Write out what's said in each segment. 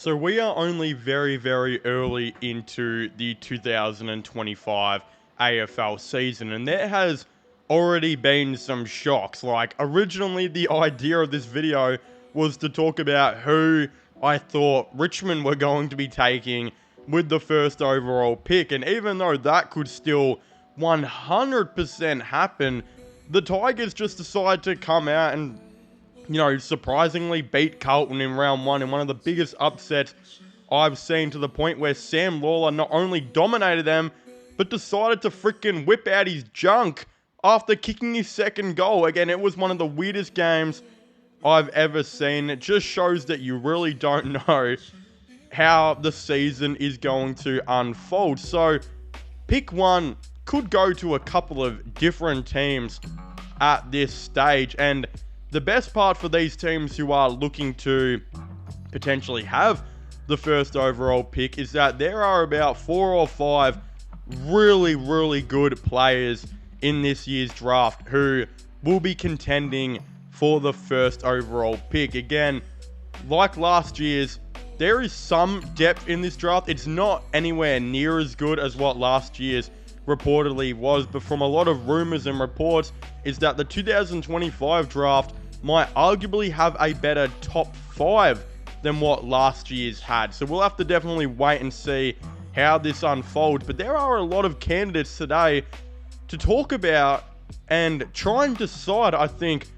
So we are only very, very early into the 2025 AFL season, and there has already been some shocks. Like, originally the idea of this video was to talk about who I thought Richmond were going to be taking with the first overall pick, and even though that could still 100% happen, the Tigers just decided to come out and surprisingly beat Carlton in round one in one of the biggest upsets I've seen, to the point where Sam Lawler not only dominated them, but decided to freaking whip out his junk after kicking his second goal. Again, it was one of the weirdest games I've ever seen. It just shows that you really don't know how the season is going to unfold. So, pick one could go to a couple of different teams at this stage, and the best part for these teams who are looking to potentially have the first overall pick is that there are about 4 or 5 really, really good players in this year's draft who will be contending for the first overall pick. Again, like last year's, there is some depth in this draft. It's not anywhere near as good as what last year's reportedly was, but from a lot of rumors and reports is that the 2025 draft might arguably have a better top 5 than what last year's had. So we'll have to definitely wait and see how this unfolds. But there are a lot of candidates today to talk about and try and decide, I think,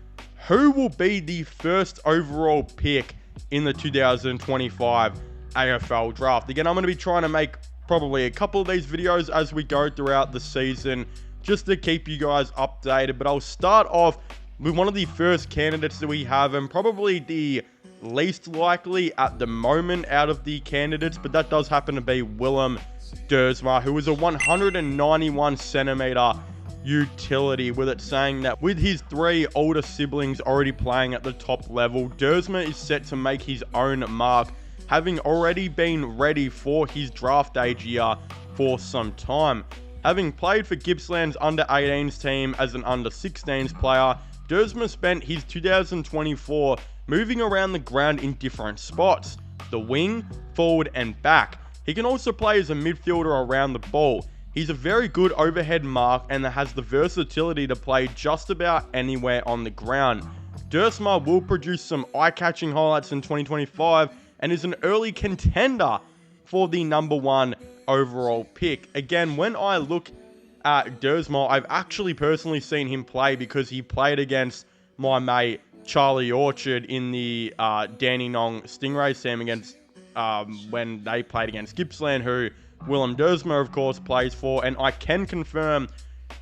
who will be the first overall pick in the 2025 AFL draft. Again, I'm going to be trying to make probably a couple of these videos as we go throughout the season, just to keep you guys updated. But I'll start off with one of the first candidates that we have, and probably the least likely at the moment out of the candidates, but that does happen to be Willem Duursma, who is a 191 centimeter utility, with it saying that with his 3 older siblings already playing at the top level, Duursma is set to make his own mark, having already been ready for his draft age year for some time. Having played for Gippsland's under-18s team as an under-16s player, Duursma spent his 2024 moving around the ground in different spots: the wing, forward and back. He can also play as a midfielder around the ball. He's a very good overhead mark and has the versatility to play just about anywhere on the ground. Duursma will produce some eye-catching highlights in 2025 and is an early contender for the number 1 overall pick. Again, when I look at Duursma, I've actually personally seen him play because he played against my mate Charlie Orchard in the Dandenong Stingrays team against when they played against Gippsland, who Willem Duursma, of course, plays for. And I can confirm,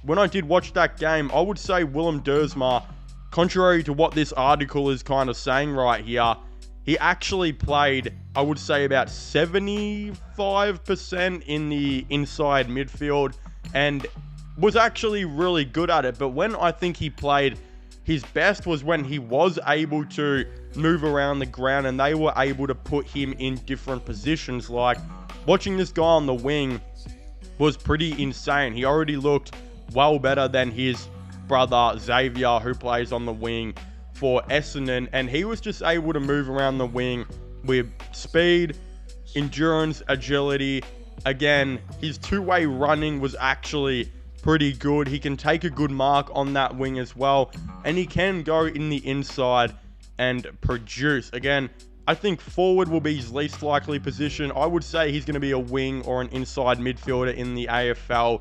when I did watch that game, I would say Willem Duursma, contrary to what this article is kind of saying right here, he actually played, I would say, about 75% in the inside midfield and was actually really good at it. But when I think he played his best was when he was able to move around the ground and they were able to put him in different positions. Like, watching this guy on the wing was pretty insane. He already looked well better than his brother Xavier, who plays on the wing for Essendon, and he was just able to move around the wing with speed, endurance, agility. Again, his two-way running was actually pretty good. He can take a good mark on that wing as well, and he can go in the inside and produce. Again, I think forward will be his least likely position. I would say he's going to be a wing or an inside midfielder in the AFL,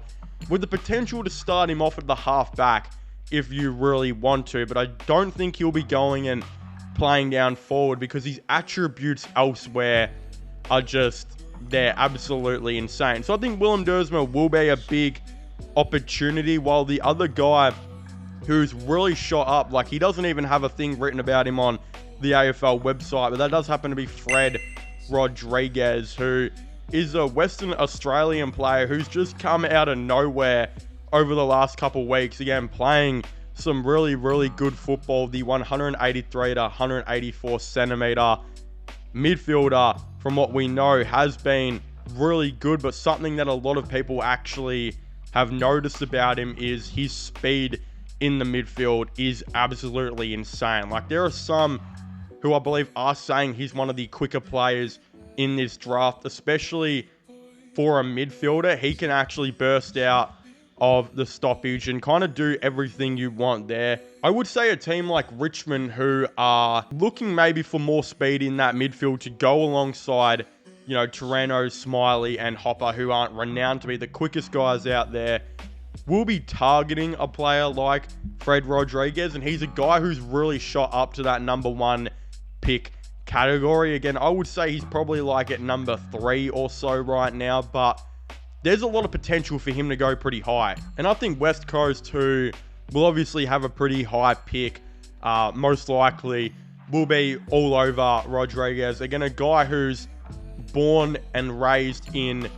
with the potential to start him off at the half-back if you really want to, but I don't think he'll be going and playing down forward because his attributes elsewhere are just, they're absolutely insane. So I think Willem Duursma will be a big opportunity, while the other guy who's really shot up, like, he doesn't even have a thing written about him on the AFL website, but that does happen to be Fred Rodriguez, who is a Western Australian player who's just come out of nowhere over the last couple weeks. Again, playing some really, really good football. The 183 to 184 centimeter midfielder, from what we know, has been really good, but something that a lot of people actually have noticed about him is his speed in the midfield is absolutely insane. Like, there are some who I believe are saying he's one of the quicker players in this draft, especially for a midfielder. He can actually burst out of the stoppage and kind of do everything you want there. I would say a team like Richmond, who are looking maybe for more speed in that midfield to go alongside, you know, Torreno, Smiley, and Hopper, who aren't renowned to be the quickest guys out there, will be targeting a player like Fred Rodriguez, and he's a guy who's really shot up to that number 1 pick category. Again, I would say he's probably like at number 3 or so right now, but there's a lot of potential for him to go pretty high. And I think West Coast too will obviously have a pretty high pick. Most likely will be all over Rodriguez. Again, a guy who's born and raised in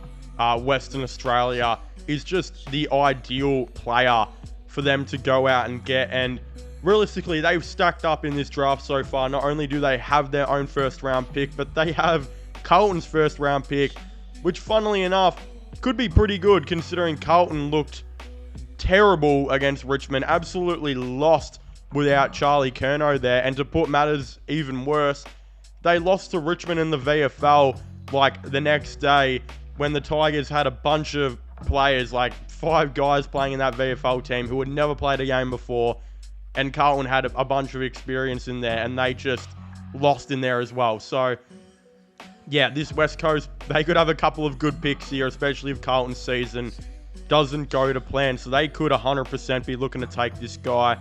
Western Australia is just the ideal player for them to go out and get. And realistically, they've stacked up in this draft so far. Not only do they have their own first round pick, but they have Carlton's first round pick, which funnily enough could be pretty good considering Carlton looked terrible against Richmond. Absolutely lost without Charlie Curnow there. And to put matters even worse, they lost to Richmond in the VFL like the next day when the Tigers had a bunch of players, like 5 guys playing in that VFL team who had never played a game before. And Carlton had a bunch of experience in there and they just lost in there as well. So yeah, this West Coast, they could have a couple of good picks here, especially if Carlton's season doesn't go to plan. So they could 100% be looking to take this guy.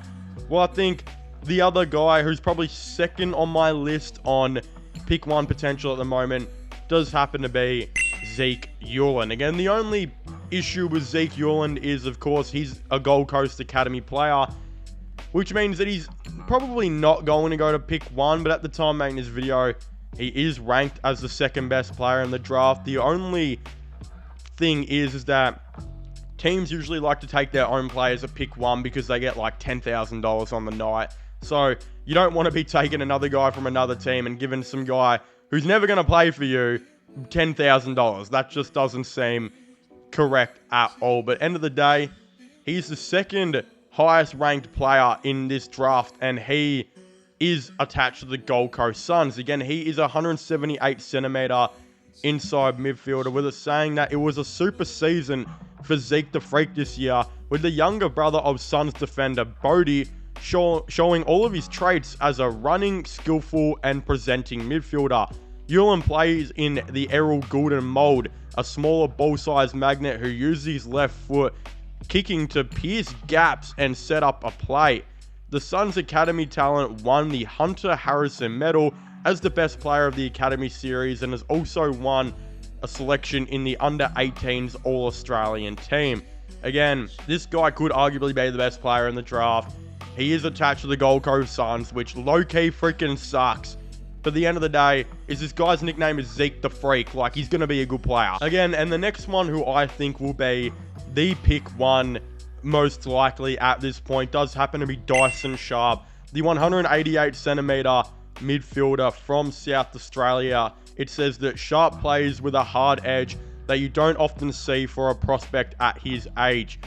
Well, I think the other guy who's probably second on my list on pick 1 potential at the moment does happen to be Zeke Uwland. Again, the only issue with Zeke Uwland is, of course, he's a Gold Coast Academy player, which means that he's probably not going to go to pick 1, but at the time making this video, he is ranked as the second best player in the draft. The only thing is that teams usually like to take their own players at pick 1 because they get like $10,000 on the night. So you don't want to be taking another guy from another team and giving some guy who's never going to play for you $10,000. That just doesn't seem correct at all. But end of the day, he's the second highest ranked player in this draft, and he is attached to the Gold Coast Suns. Again, he is a 178 centimeter inside midfielder, with us saying that it was a super season for Zeke the Freak this year, with the younger brother of Suns defender Bodie showing all of his traits as a running, skillful, and presenting midfielder. Uwland plays in the Errol Goulden mold, a smaller ball-sized magnet who uses his left foot kicking to pierce gaps and set up a play. The Suns Academy talent won the Hunter Harrison Medal as the best player of the Academy Series and has also won a selection in the Under-18s All-Australian team. Again, this guy could arguably be the best player in the draft. He is attached to the Gold Coast Suns, which low-key freaking sucks. But at the end of the day, this guy's nickname is Zeke the Freak. Like, he's going to be a good player. Again, and the next one who I think will be the pick 1 most likely at this point does happen to be Dyson Sharp, the 188 centimeter midfielder from South Australia. It says that Sharp plays with a hard edge that you don't often see for a prospect at his age.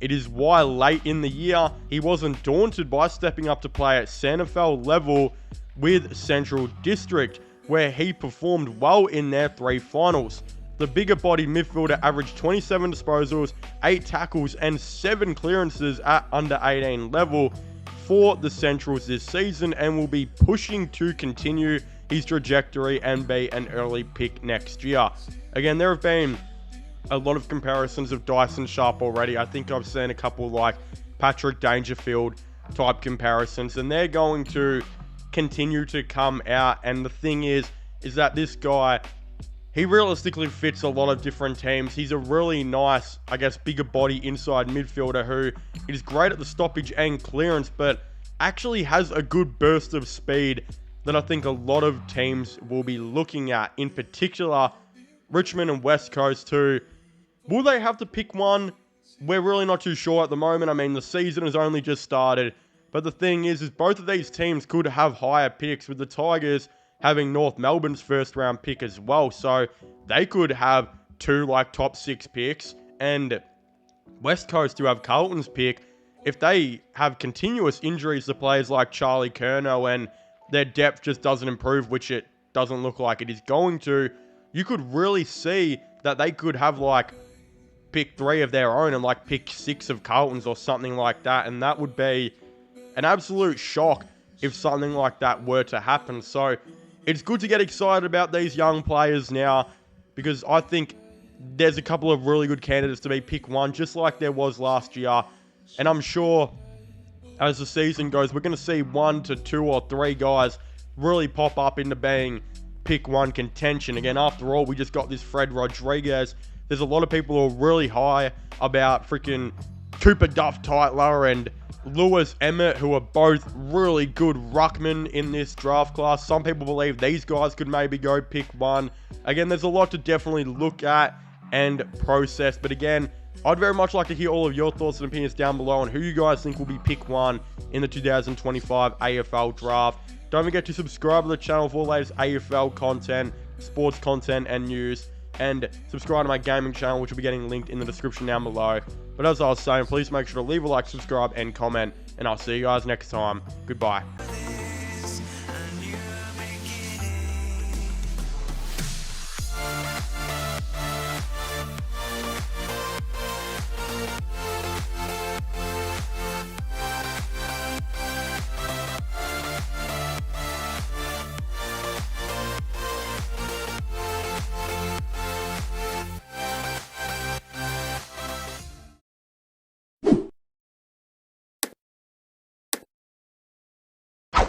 It is why late in the year, he wasn't daunted by stepping up to play at SANFL level with Central District, where he performed well in their 3 finals. The bigger body midfielder averaged 27 disposals, 8 tackles, and 7 clearances at under-18 level for the Centrals this season, and will be pushing to continue his trajectory and be an early pick next year. Again, there have been a lot of comparisons of Dyson Sharp already. I think I've seen a couple like Patrick Dangerfield type comparisons, and they're going to continue to come out. And the thing is that this guy, he realistically fits a lot of different teams. He's a really nice, I guess, bigger body inside midfielder who is great at the stoppage and clearance, but actually has a good burst of speed that I think a lot of teams will be looking at. In particular, Richmond and West Coast too. Will they have to pick one? We're really not too sure at the moment. I mean, the season has only just started. But the thing is both of these teams could have higher picks, with the Tigers having North Melbourne's first round pick as well. So they could have 2 like top 6 picks, and West Coast to have Carlton's pick. If they have continuous injuries to players like Charlie Curnow and their depth just doesn't improve, which it doesn't look like it is going to, you could really see that they could have like pick 3 of their own and like pick 6 of Carlton's or something like that. And that would be an absolute shock if something like that were to happen. So it's good to get excited about these young players now, because I think there's a couple of really good candidates to be pick 1, just like there was last year. And I'm sure as the season goes, we're going to see 1 to 2 or 3 guys really pop up into being pick 1 contention. Again, after all, we just got this Fred Rodriguez. There's a lot of people who are really high about freaking Cooper Duff-Tytler and Lewis Emmett, who are both really good ruckmen in this draft class. Some people believe these guys could maybe go pick 1. Again, there's a lot to definitely look at and process. But again, I'd very much like to hear all of your thoughts and opinions down below on who you guys think will be pick 1 in the 2025 AFL draft. Don't forget to subscribe to the channel for the latest AFL content, sports content, and news. And subscribe to my gaming channel, which will be getting linked in the description down below. But as I was saying, please make sure to leave a like, subscribe, and comment. And I'll see you guys next time. Goodbye.